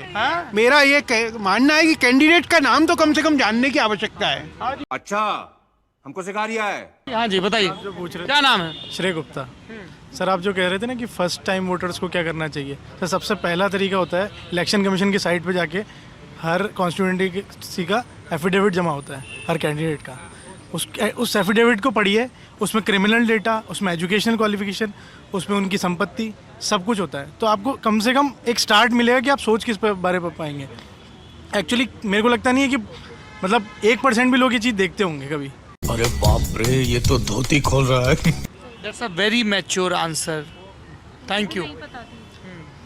हाँ? मेरा ये मानना है कि कैंडिडेट का नाम तो कम से कम जानने की आवश्यकता है। अच्छा, हमको सिखा रिया है। हाँ जी बताइए, जो पूछ रहे क्या नाम है? श्रेय गुप्ता। सर आप जो कह रहे थे ना कि फर्स्ट टाइम वोटर्स को क्या करना चाहिए, तो सबसे पहला तरीका होता है इलेक्शन कमीशन की साइट पे जाके हर कॉन्स्टिट्यूएंसी का एफिडेविट जमा होता है हर कैंडिडेट का। उस एफिडेविट को पढ़िए, उसमें क्रिमिनल डेटा, उसमें एजुकेशनल क्वालिफिकेशन, उसमें उनकी संपत्ति, सब कुछ होता है। तो आपको कम से कम एक स्टार्ट मिलेगा कि आप सोच किस बारे पर पाएंगे। एक्चुअली मेरे को लगता नहीं है कि मतलब 1% भी लोग ये चीज़ देखते होंगे कभी। अरे बाप रे, ये तो धोती खोल रहा है। That's a very mature answer, thank you.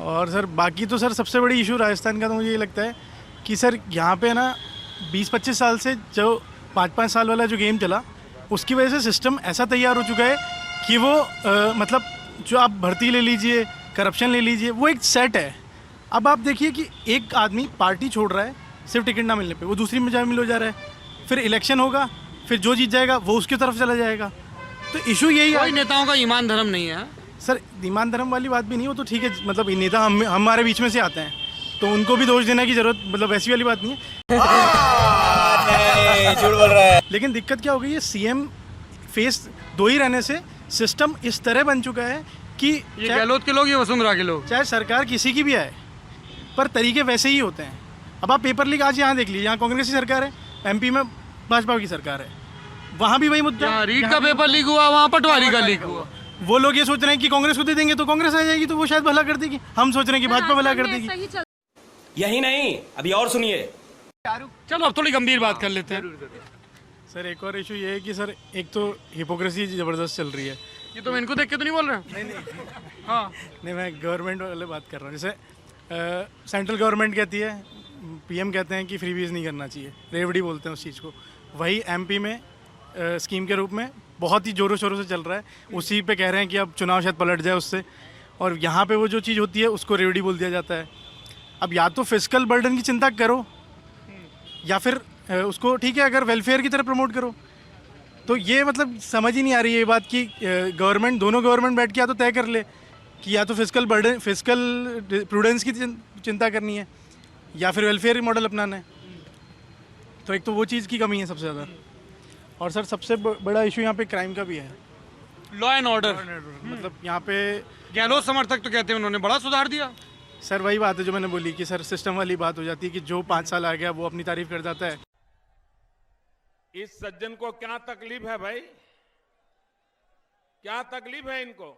और सर बाकी तो सर सबसे बड़ी इशू राजस्थान का तो मुझे ये लगता है कि सर यहाँ पे ना 20-25 साल से जो 5-5 साल वाला जो गेम चला, उसकी वजह से सिस्टम ऐसा तैयार हो चुका है कि वो मतलब जो आप भर्ती ले लीजिए, करप्शन ले लीजिए, वो एक सेट है। अब आप देखिए कि एक आदमी पार्टी छोड़ रहा है सिर्फ टिकट ना मिलने पे, वो दूसरी में शामिल हो जा रहा है, फिर इलेक्शन होगा, फिर जो जीत जाएगा वो उसकी तरफ चला जाएगा। तो इशू यही कोई है नेताओं का ईमान धर्म नहीं है। सर। ईमान धर्म वाली बात भी नहीं, वो तो ठीक है, मतलब नेता हमारे बीच में से आते हैं तो उनको भी दोष देने की जरूरत, मतलब वैसी वाली बात नहीं है। झूठ बोल रहा है। लेकिन दिक्कत क्या हो गई है, सीएम फेस 2 ही रहने से सिस्टम इस तरह बन चुका है कि ये गहलोत के लोग, ये वसुंधरा के लोग, चाहे सरकार किसी की भी आए पर तरीके वैसे ही होते हैं। अब आप पेपर लीक आज यहाँ देख लीजिए, यहाँ कांग्रेस की सरकार है, एमपी में भाजपा की सरकार है, वहाँ भी वही मुद्दा। जहाँ रीट का पेपर लीक हुआ, वहाँ पटवारी का लीक हुआ। वो लोग ये सोच रहे हैं कि कांग्रेस को दे देंगे तो कांग्रेस आ जाएगी, तो वो शायद भला कर देगी। हम सोच रहे हैं कि भाजपा भला कर देगी। यही नहीं, अभी और सुनिए। चलो अब थोड़ी गंभीर बात कर लेते हैं। सर एक और इशू ये है कि सर एक तो हिपोक्रेसी ज़बरदस्त चल रही है। ये तुम इनको देख के तो नहीं बोल रहे? नहीं हाँ, नहीं, मैं गवर्नमेंट वाले बात कर रहा हूँ। जैसे सेंट्रल गवर्नमेंट कहती है, पीएम कहते हैं कि फ्रीबीज नहीं करना चाहिए, रेवड़ी बोलते हैं उस चीज़ को। वही एमपी में स्कीम के रूप में बहुत ही ज़ोरों शोरों से चल रहा है, उसी पे कह रहे हैं कि अब चुनाव शायद पलट जाए उससे, और यहाँ पे वो जो चीज़ होती है उसको रेवड़ी बोल दिया जाता है। अब या तो फिस्कल बर्डन की चिंता करो या फिर उसको ठीक है अगर वेलफेयर की तरह प्रमोट करो। तो ये मतलब समझ ही नहीं आ रही है ये बात कि गवर्नमेंट, दोनों गवर्नमेंट बैठ के या तो तय कर ले कि या तो फिस्कल बर्डन, फिस्कल प्रूडेंस की चिंता करनी है या फिर वेलफेयर मॉडल अपनाना है। तो एक तो वो चीज़ की कमी है सबसे ज़्यादा। और सर सबसे बड़ा इशू यहाँ पे क्राइम का भी है, लॉ एंड ऑर्डर। मतलब यहाँ पे गहलोत समर्थक तो कहते हैं उन्होंने बड़ा सुधार दिया। सर वही बात है जो मैंने बोली कि सर सिस्टम वाली बात हो जाती है कि जो 5 साल आ गया वो अपनी तारीफ कर जाता है। इस सज्जन को क्या तकलीफ है भाई, क्या तकलीफ है इनको?